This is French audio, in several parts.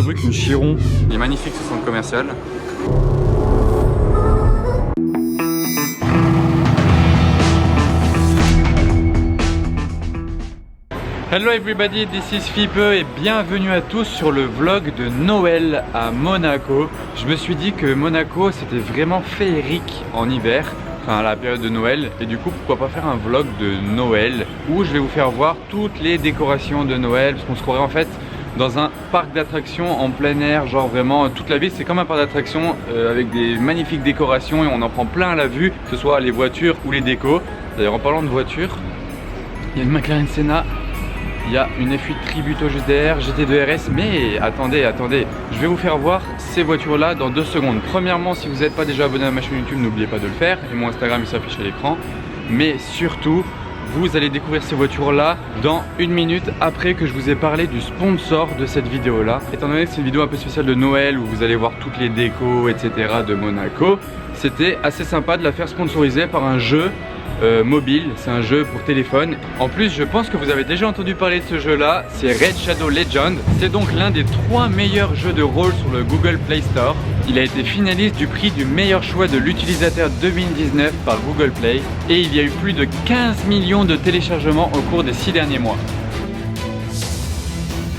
bruit qu'une Chiron. Il est magnifique ce centre commercial. Hello everybody, this is Fipe et bienvenue à tous sur le vlog de Noël à Monaco. Je me suis dit que Monaco c'était vraiment féerique en hiver, enfin à la période de Noël, et du coup pourquoi pas faire un vlog de Noël où je vais vous faire voir toutes les décorations de Noël, parce qu'on se croirait en fait dans un parc d'attractions en plein air, genre vraiment toute la ville c'est comme un parc d'attractions avec des magnifiques décorations et on en prend plein la vue, que ce soit les voitures ou les décos. D'ailleurs en parlant de voitures, il y a une McLaren Senna. Il y a une F8 Tributo GTR, GT2 RS, mais attendez, je vais vous faire voir ces voitures là dans 2 secondes. Premièrement, si vous n'êtes pas déjà abonné à ma chaîne YouTube, n'oubliez pas de le faire, et mon Instagram il s'affiche à l'écran. Mais surtout, vous allez découvrir ces voitures là dans 1 minute après que je vous ai parlé du sponsor de cette vidéo là. Étant donné que c'est une vidéo un peu spéciale de Noël où vous allez voir toutes les décos etc de Monaco, c'était assez sympa de la faire sponsoriser par un jeu mobile, c'est un jeu pour téléphone. En plus je pense que vous avez déjà entendu parler de ce jeu là, c'est Raid Shadow Legends. C'est donc l'un des 3 meilleurs jeux de rôle sur le Google Play Store. Il a été finaliste du prix du meilleur choix de l'utilisateur 2019 par Google Play et il y a eu plus de 15 millions de téléchargements au cours des 6 derniers mois.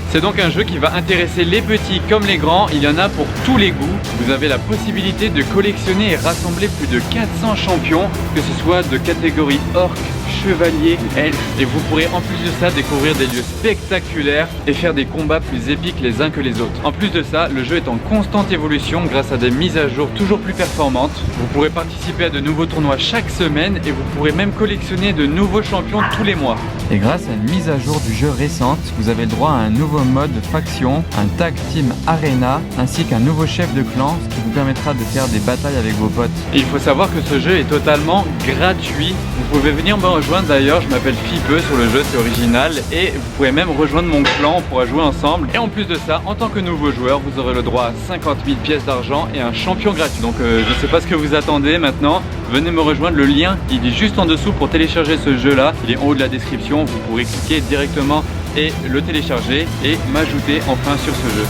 C'est donc un jeu qui va intéresser les petits comme les grands, il y en a pour tous les goûts. Vous avez la possibilité de collectionner et rassembler plus de 400 champions, que ce soit de catégorie orc, chevalier, elfe. Et vous pourrez en plus de ça découvrir des lieux spectaculaires et faire des combats plus épiques les uns que les autres. En plus de ça, le jeu est en constante évolution grâce à des mises à jour toujours plus performantes. Vous pourrez participer à de nouveaux tournois chaque semaine et vous pourrez même collectionner de nouveaux champions tous les mois. Et grâce à une mise à jour du jeu récente, vous avez le droit à un nouveau mode faction, un tag team arena, ainsi qu'un nouveau chef de clan, ce qui vous permettra de faire des batailles avec vos potes. Et il faut savoir que ce jeu est totalement gratuit. Vous pouvez venir me rejoindre d'ailleurs, je m'appelle Fipe sur le jeu, c'est original, et vous pouvez même rejoindre mon clan, on pourra jouer ensemble. Et en plus de ça, en tant que nouveau joueur, vous aurez le droit à 50 000 pièces d'argent et un champion gratuit. Donc je ne sais pas ce que vous attendez maintenant, venez me rejoindre, le lien il est juste en dessous pour télécharger ce jeu là, il est en haut de la description, vous pourrez cliquer directement et le télécharger et m'ajouter enfin sur ce jeu.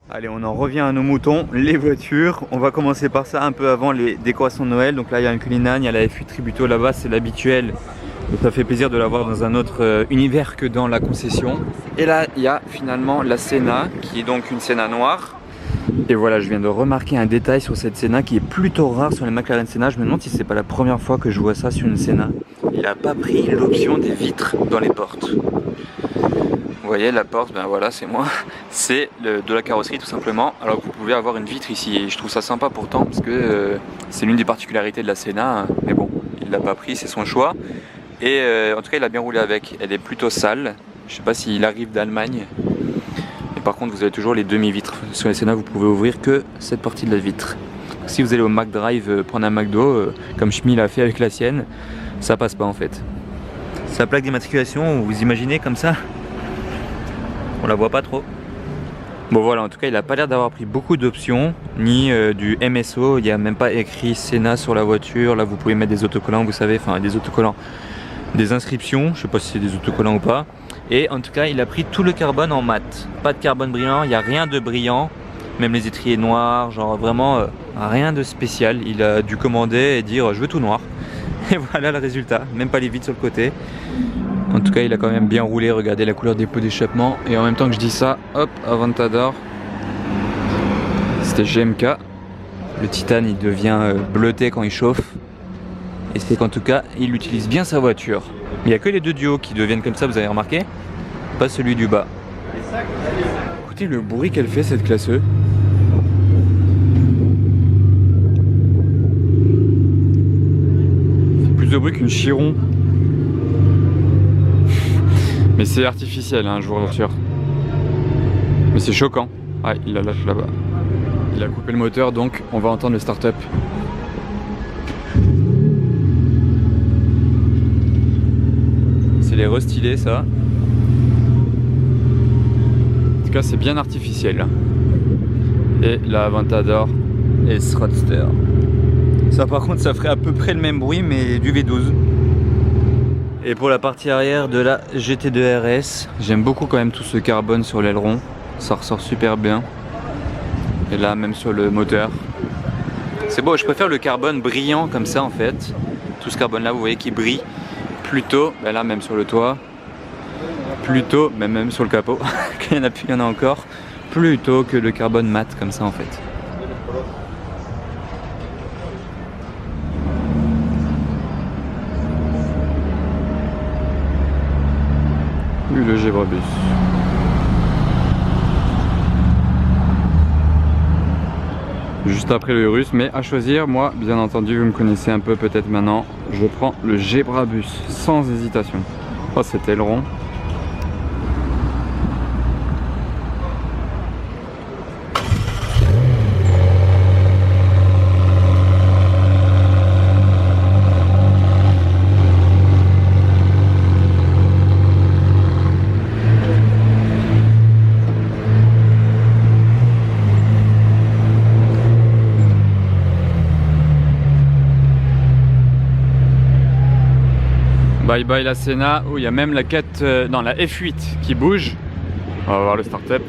Allez, on en revient à nos moutons, les voitures. On va commencer par ça un peu avant les décorations de Noël. Donc là il y a un Cullinan, il y a la F8 Tributo là-bas, c'est l'habituel. Donc ça fait plaisir de l'avoir dans un autre univers que dans la concession. Et là il y a finalement la Senna qui est donc une Senna noire. Et voilà, je viens de remarquer un détail sur cette Senna qui est plutôt rare sur les McLaren Senna. Je me demande si c'est pas la première fois que je vois ça sur une Senna. Il n'a pas pris l'option des vitres dans les portes. Vous voyez la porte, ben voilà c'est moi. C'est de la carrosserie tout simplement. Alors que vous pouvez avoir une vitre ici et je trouve ça sympa pourtant parce que c'est l'une des particularités de la Senna. Mais bon, il l'a pas pris, c'est son choix. Et en tout cas il a bien roulé avec. Elle est plutôt sale. Je sais pas s'il arrive d'Allemagne. Par contre vous avez toujours les demi-vitres. Sur les Senna vous pouvez ouvrir que cette partie de la vitre. Si vous allez au McDrive prendre un McDo comme Schmi l'a fait avec la sienne, ça passe pas en fait. Sa plaque d'immatriculation, vous imaginez comme ça, on la voit pas trop. Bon voilà, en tout cas il a pas l'air d'avoir pris beaucoup d'options, ni du MSO, il n'y a même pas écrit Senna sur la voiture. Là vous pouvez mettre des autocollants, vous savez, enfin des autocollants, des inscriptions, je sais pas si c'est des autocollants ou pas. Et en tout cas il a pris tout le carbone en mat, pas de carbone brillant, il n'y a rien de brillant, même les étriers noirs, genre vraiment rien de spécial. Il a dû commander et dire je veux tout noir, et voilà le résultat, même pas les vitres sur le côté. En tout cas il a quand même bien roulé, regardez la couleur des pots d'échappement. Et en même temps que je dis ça, hop, Aventador, c'était GMK, le titane il devient bleuté quand il chauffe. Et c'est qu'en tout cas il utilise bien sa voiture. Il n'y a que les 2 duos qui deviennent comme ça, vous avez remarqué? Pas celui du bas. Écoutez le bruit qu'elle fait cette classe E. C'est plus de bruit qu'une Chiron. Mais c'est artificiel hein, je vous rassure. Mais c'est choquant. Ah il la lâche là-bas. Il a coupé le moteur donc on va entendre le start-up. C'est les restylés ça. En tout cas c'est bien artificiel. Et la Aventador et Roadster. Ça par contre ça ferait à peu près le même bruit mais du V12. Et pour la partie arrière de la GT2 RS, j'aime beaucoup quand même tout ce carbone sur l'aileron. Ça ressort super bien. Et là, même sur le moteur. C'est beau, je préfère le carbone brillant comme ça en fait. Tout ce carbone là, vous voyez, qui brille. Plutôt, ben là, même sur le toit. Plutôt, ben même sur le capot. Quand il y en a plus, il y en a encore. Plutôt que le carbone mat comme ça en fait. Oui, le Gebrabus. Juste après le Urus, mais à choisir, moi, bien entendu, vous me connaissez un peu peut-être maintenant, je prends le Gebrabus, sans hésitation. Oh, cet aileron. Bye bye la Senna, où il y a même la 4, non, la F8 qui bouge. On va voir le start-up.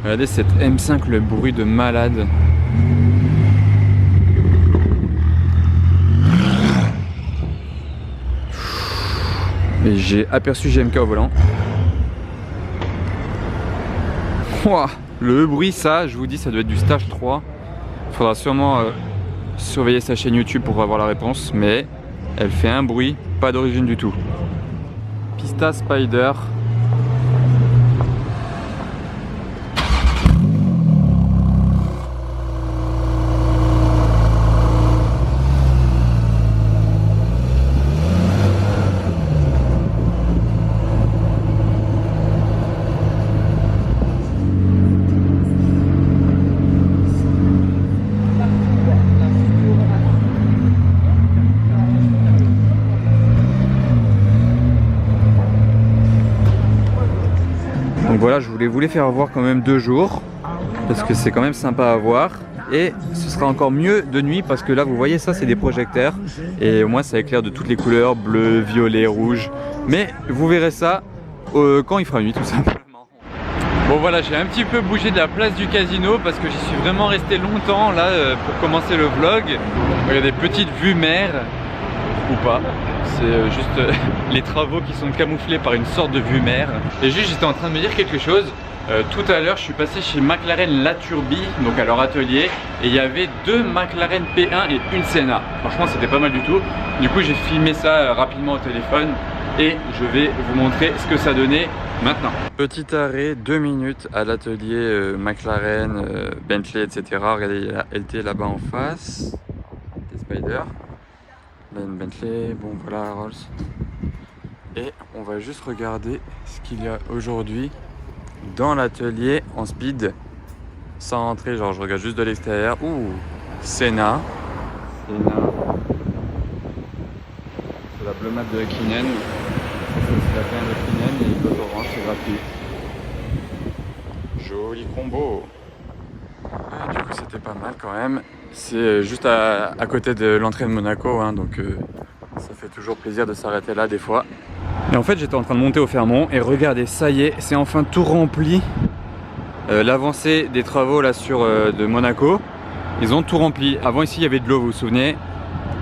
Regardez cette M5, le bruit de malade. Et j'ai aperçu GMK au volant. Ouah, le bruit, ça, je vous dis, ça doit être du stage 3. Il faudra sûrement surveiller sa chaîne YouTube pour avoir la réponse. Mais elle fait un bruit, pas d'origine du tout. Pista Spider. Donc voilà, je voulais vous les faire voir quand même 2 jours parce que c'est quand même sympa à voir et ce sera encore mieux de nuit parce que là vous voyez ça, c'est des projecteurs et au moins ça éclaire de toutes les couleurs, bleu, violet, rouge, mais vous verrez ça quand il fera nuit tout simplement. Bon voilà, j'ai un petit peu bougé de la place du casino parce que j'y suis vraiment resté longtemps là pour commencer le vlog. Regardez, petite vue mer ou pas. C'est juste les travaux qui sont camouflés par une sorte de vue mer. Et juste j'étais en train de me dire quelque chose. Tout à l'heure je suis passé chez McLaren Laturbie, donc à leur atelier, et il y avait 2 McLaren P1 et une Senna. Franchement c'était pas mal du tout. Du coup j'ai filmé ça rapidement au téléphone et je vais vous montrer ce que ça donnait maintenant. Petit arrêt, 2 minutes à l'atelier McLaren, Bentley, etc. Regardez, il y a la LT là-bas en face, des Spider. Là une Bentley, bon voilà Rolls. Et on va juste regarder ce qu'il y a aujourd'hui dans l'atelier en speed sans rentrer, genre je regarde juste de l'extérieur. Ouh, Senna. C'est la Bleu Mat de Hakkinen. C'est la peine de Hakkinen et le code orange, c'est gratuit. Joli combo. Ah, du coup c'était pas mal quand même. C'est juste à côté de l'entrée de Monaco, hein, donc ça fait toujours plaisir de s'arrêter là des fois. Et en fait j'étais en train de monter au Fermont et regardez, ça y est, c'est enfin tout rempli. L'avancée des travaux là sur de Monaco, ils ont tout rempli. Avant ici il y avait de l'eau, vous vous souvenez.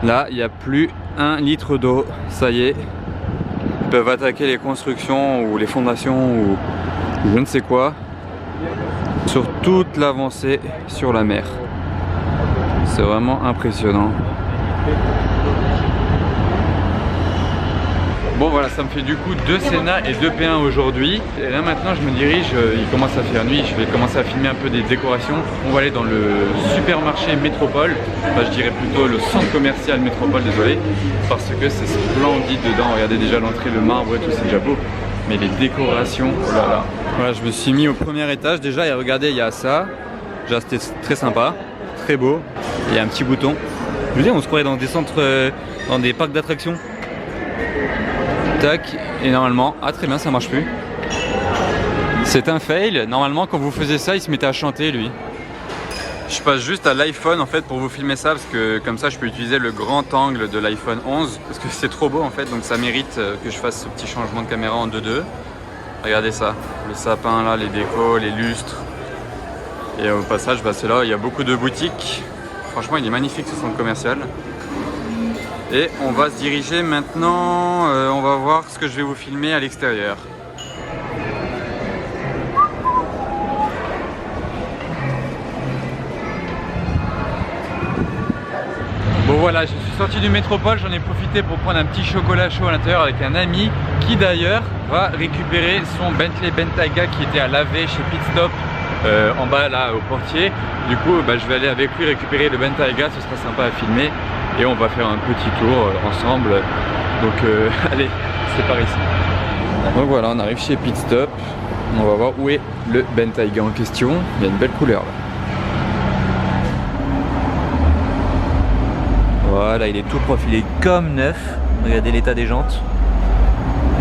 Là il n'y a plus 1 litre d'eau, ça y est. Ils peuvent attaquer les constructions ou les fondations ou je ne sais quoi sur toute l'avancée sur la mer. C'est vraiment impressionnant. Bon voilà, ça me fait du coup 2 Senna et 2 P1 aujourd'hui. Et là maintenant je me dirige, il commence à faire nuit, je vais commencer à filmer un peu des décorations. On va aller dans le supermarché Métropole, enfin je dirais plutôt le centre commercial Métropole, désolé, parce que c'est splendide dedans. Regardez déjà l'entrée, le marbre et tout, c'est déjà beau. Mais les décorations, oh là là. Voilà, je me suis mis au premier étage déjà et regardez, il y a ça. Déjà c'était très sympa, très beau. Il y a un petit bouton. Je veux dire, on se croirait dans des centres, dans des parcs d'attractions. Tac, et normalement, ah très bien, ça marche plus. C'est un fail. Normalement, quand vous faisiez ça, il se mettait à chanter, lui. Je passe juste à l'iPhone en fait pour vous filmer ça, parce que comme ça je peux utiliser le grand angle de l'iPhone 11 parce que c'est trop beau en fait, donc ça mérite que je fasse ce petit changement de caméra en 2.2. Regardez ça, le sapin là, les décos, les lustres. Et au passage, bah, c'est là, il y a beaucoup de boutiques. Franchement, il est magnifique ce centre commercial. Et on va se diriger maintenant, on va voir ce que je vais vous filmer à l'extérieur. Bon voilà, je suis sorti du métropole, j'en ai profité pour prendre un petit chocolat chaud à l'intérieur avec un ami qui d'ailleurs va récupérer son Bentley Bentayga qui était à laver chez Pit Stop en bas là au portier. Du coup bah, je vais aller avec lui récupérer le Bentayga, ce sera sympa à filmer et on va faire un petit tour ensemble. Donc allez, c'est par ici. Donc voilà, on arrive chez Pit Stop, on va voir où est le Bentayga en question. Il y a une belle couleur là. Voilà, il est tout propre, il est comme neuf. Regardez l'état des jantes.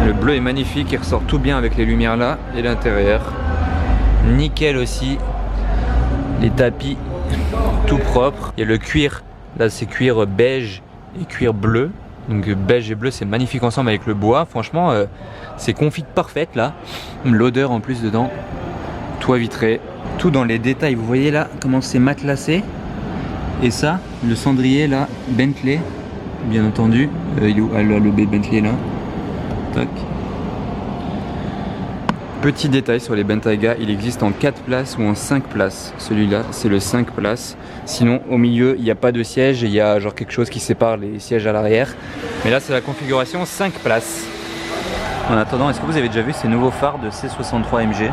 Le bleu est magnifique, il ressort tout bien avec les lumières là et l'intérieur. Nickel aussi. Les tapis tout propres. Il y a le cuir, là c'est cuir beige et cuir bleu. Donc beige et bleu c'est magnifique ensemble avec le bois. Franchement c'est config parfaite là. L'odeur en plus dedans. Toit vitré. Tout dans les détails, vous voyez là comment c'est matelassé. Et ça, le cendrier là, Bentley, bien entendu. Il est où le B Bentley là. Tac. Petit détail sur les Bentayga, il existe en 4 places ou en 5 places. Celui-là, c'est le 5 places. Sinon, au milieu, il n'y a pas de siège. Il y a genre quelque chose qui sépare les sièges à l'arrière. Mais là, c'est la configuration 5 places. En attendant, est-ce que vous avez déjà vu ces nouveaux phares de C63 MG?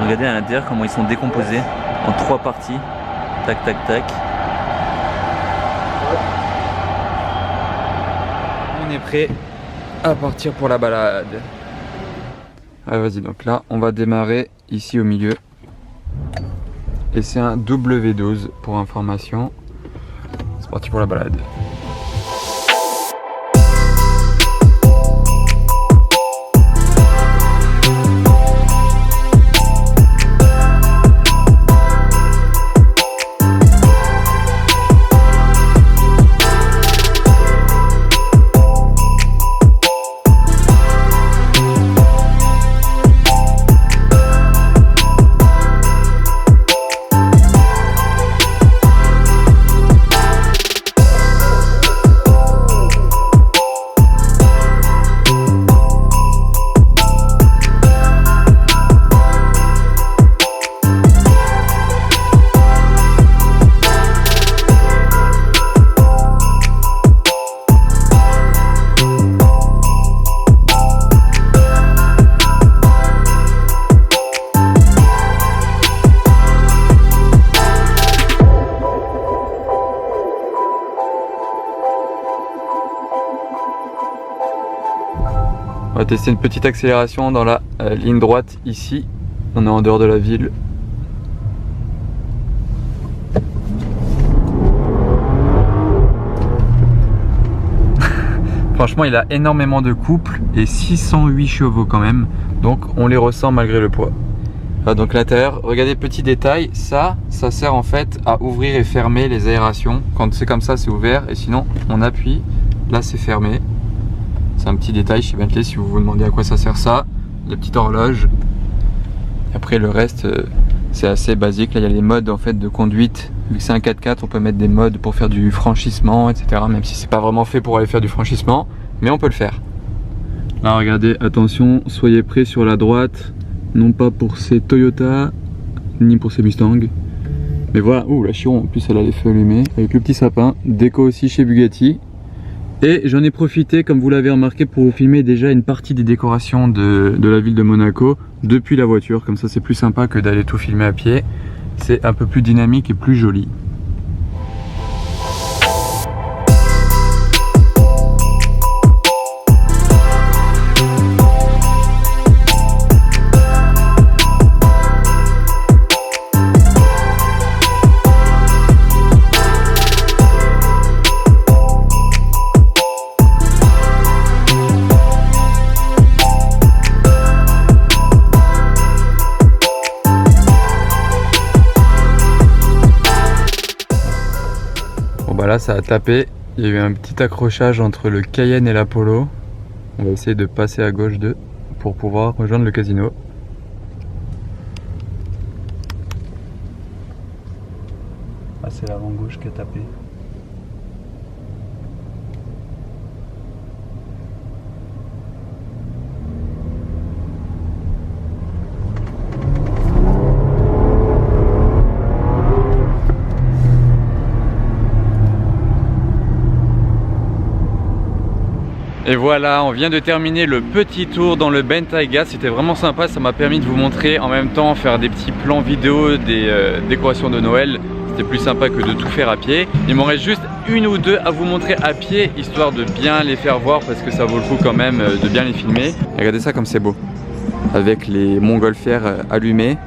Regardez à l'intérieur comment ils sont décomposés en 3 parties. Tac, tac, tac. On est prêt à partir pour la balade. Allez, vas-y, donc là, on va démarrer ici au milieu. Et c'est un W12 pour information. C'est parti pour la balade. On va tester une petite accélération dans la ligne droite ici. On est en dehors de la ville. Franchement, il a énormément de couple et 608 chevaux quand même. Donc on les ressent malgré le poids. Voilà, donc l'intérieur, regardez petit détail, ça sert en fait à ouvrir et fermer les aérations. Quand c'est comme ça, c'est ouvert et sinon on appuie, là c'est fermé. C'est un petit détail chez Bentley si vous vous demandez à quoi ça sert ça. La petite horloge. Et après le reste c'est assez basique. Là il y a les modes en fait de conduite. Vu que c'est un 4x4 on peut mettre des modes pour faire du franchissement etc. Même si c'est pas vraiment fait pour aller faire du franchissement. Mais on peut le faire. Là regardez, attention, soyez prêts sur la droite. Non pas pour ces Toyota ni pour ces Mustang. Mais voilà, ouh la Chiron en plus elle a les feux allumés. Avec le petit sapin. Déco aussi chez Bugatti. Et j'en ai profité, comme vous l'avez remarqué, pour vous filmer déjà une partie des décorations de la ville de Monaco depuis la voiture. Comme ça c'est plus sympa que d'aller tout filmer à pied. C'est un peu plus dynamique et plus joli. Voilà, ça a tapé. Il y a eu un petit accrochage entre le Cayenne et l'Apollo. On va essayer de passer à gauche d'eux pour pouvoir rejoindre le casino. Ah, c'est l'avant gauche qui a tapé. Et voilà, on vient de terminer le petit tour dans le Bentayga. C'était vraiment sympa, ça m'a permis de vous montrer en même temps, faire des petits plans vidéo des décorations de Noël. C'était plus sympa que de tout faire à pied. Il m'en reste juste une ou deux à vous montrer à pied, histoire de bien les faire voir parce que ça vaut le coup quand même de bien les filmer. Et regardez ça comme c'est beau, avec les montgolfières allumées.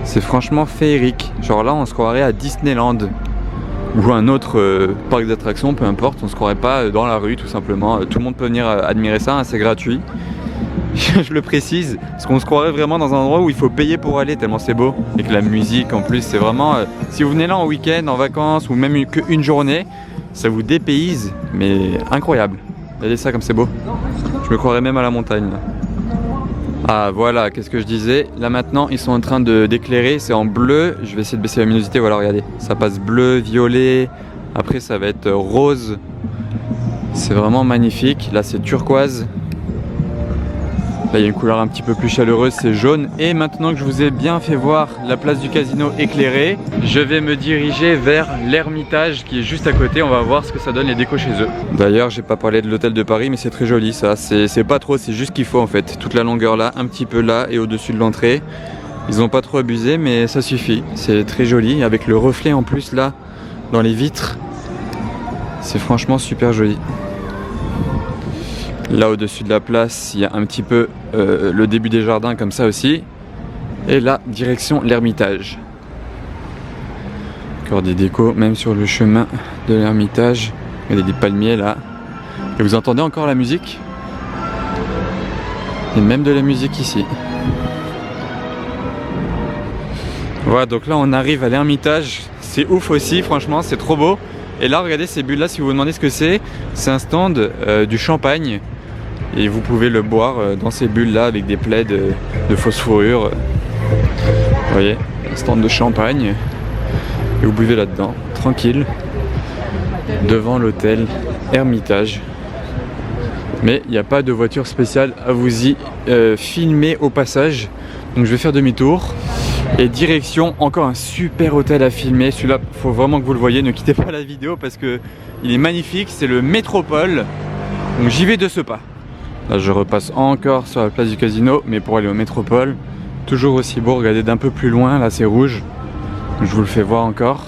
C'est franchement féerique. Genre là on se croirait à Disneyland ou un autre parc d'attractions, peu importe, on se croirait pas dans la rue tout simplement. Tout le monde peut venir admirer ça, hein, c'est gratuit. Je le précise, parce qu'on se croirait vraiment dans un endroit où il faut payer pour aller tellement c'est beau. Et que la musique en plus, c'est vraiment... si vous venez là en week-end, en vacances ou même qu'une journée, ça vous dépayse, mais incroyable. Regardez ça comme c'est beau. Je me croirais même à la montagne là. Ah voilà, qu'est-ce que je disais. Là maintenant ils sont en train d'éclairer, c'est en bleu. Je vais essayer de baisser la luminosité, voilà regardez. Ça passe bleu, violet, après ça va être rose. C'est vraiment magnifique, là c'est turquoise. Là il y a une couleur un petit peu plus chaleureuse, c'est jaune. Et maintenant que je vous ai bien fait voir la place du casino éclairée, je vais me diriger vers l'Ermitage qui est juste à côté. On va voir ce que ça donne les décos chez eux. D'ailleurs j'ai pas parlé de l'hôtel de Paris, mais c'est très joli ça. C'est pas trop, c'est juste ce qu'il faut en fait. Toute la longueur là, un petit peu là et au-dessus de l'entrée. Ils ont pas trop abusé mais ça suffit. C'est très joli avec le reflet en plus là dans les vitres. C'est franchement super joli. Là au-dessus de la place, il y a un petit peu le début des jardins comme ça aussi. Et là, direction l'Ermitage. Encore des décos, même sur le chemin de l'Ermitage. Il y a des palmiers là. Et vous entendez encore la musique? Et même de la musique ici. Voilà, donc là on arrive à l'Ermitage. C'est ouf aussi, franchement, c'est trop beau. Et là, regardez ces bulles là, si vous vous demandez ce que c'est un stand du champagne. Et vous pouvez le boire dans ces bulles là avec des plaids de fausse fourrure. Vous voyez, un stand de champagne. Et vous buvez là-dedans, tranquille, devant l'hôtel Ermitage. Mais il n'y a pas de voiture spéciale à vous y filmer au passage. Donc je vais faire demi-tour. Et direction, encore un super hôtel à filmer. Celui-là, il faut vraiment que vous le voyez. Ne quittez pas la vidéo parce que il est magnifique. C'est le Métropole. Donc j'y vais de ce pas. Là, je repasse encore sur la place du casino, mais pour aller au Métropole. Toujours aussi beau. Regardez d'un peu plus loin. Là, c'est rouge. Je vous le fais voir encore.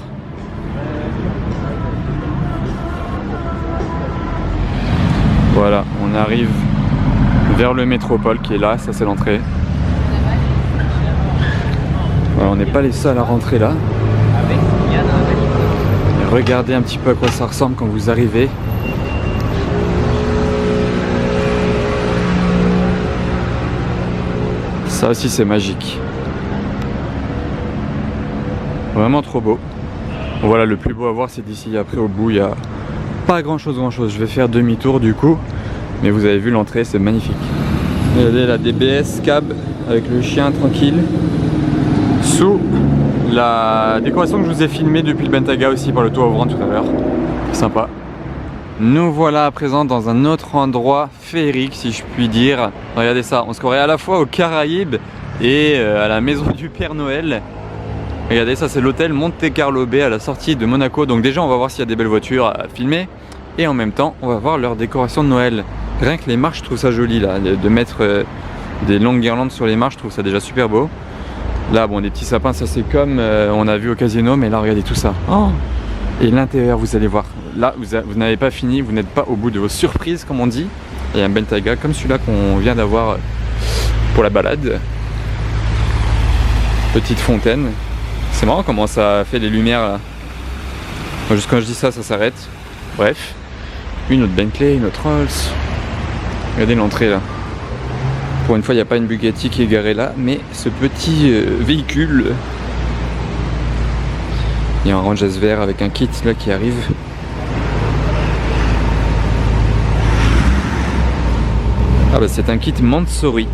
Voilà, on arrive vers le Métropole qui est là. Ça, c'est l'entrée. Voilà, on n'est pas les seuls à rentrer là. Et regardez un petit peu à quoi ça ressemble quand vous arrivez. Ça aussi c'est magique. Vraiment trop beau. Voilà, le plus beau à voir c'est d'ici. Après au bout il n'y a pas grand chose. Je vais faire demi-tour du coup. Mais vous avez vu l'entrée, c'est magnifique. Regardez la DBS cab avec le chien tranquille. Sous la décoration que je vous ai filmée depuis le Bentayga aussi par le tour ouvrant tout à l'heure. Sympa. Nous voilà à présent dans un autre endroit féerique si je puis dire. Regardez ça, on se croirait à la fois aux Caraïbes et à la maison du Père Noël. Regardez ça, c'est l'hôtel Monte Carlo Bay à la sortie de Monaco. Donc déjà on va voir s'il y a des belles voitures à filmer. Et en même temps on va voir leur décoration de Noël. Rien que les marches, je trouve ça joli là. De mettre des longues guirlandes sur les marches, je trouve ça déjà super beau. Là bon, des petits sapins, ça c'est comme on a vu au casino. Mais là regardez tout ça. Oh, et l'intérieur, vous allez voir. Là, vous n'avez pas fini, vous n'êtes pas au bout de vos surprises, comme on dit. Il y a un Bentayga comme celui-là qu'on vient d'avoir pour la balade. Petite fontaine. C'est marrant comment ça fait les lumières là. Moi, juste quand je dis ça, ça s'arrête. Bref. Une autre Bentley, une autre Rolls. Regardez l'entrée là. Pour une fois, il n'y a pas une Bugatti qui est garée là, mais ce petit véhicule. Il y a un Ranges vert avec un kit là qui arrive. Ah bah c'est un kit Mansory.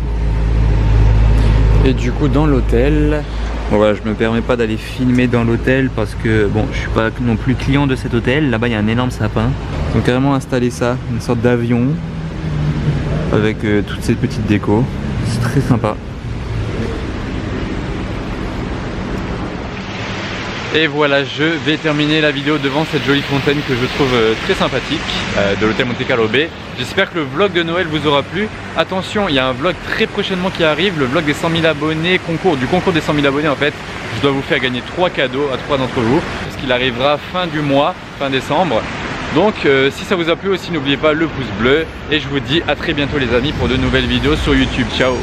Et du coup dans l'hôtel, bon voilà, je me permets pas d'aller filmer dans l'hôtel parce que bon, je suis pas non plus client de cet hôtel. Là-bas il y a un énorme sapin. Ils ont carrément installé ça, une sorte d'avion avec toutes ces petites décos. C'est très sympa. Et voilà, je vais terminer la vidéo devant cette jolie fontaine que je trouve très sympathique de l'hôtel Monte Carlo Bay. J'espère que le vlog de Noël vous aura plu. Attention, il y a un vlog très prochainement qui arrive, le vlog des 100 000 abonnés, du concours des 100 000 abonnés en fait. Je dois vous faire gagner 3 cadeaux à 3 d'entre vous, parce qu'il arrivera fin du mois, fin décembre. Donc si ça vous a plu aussi, n'oubliez pas le pouce bleu. Et je vous dis à très bientôt les amis pour de nouvelles vidéos sur YouTube. Ciao!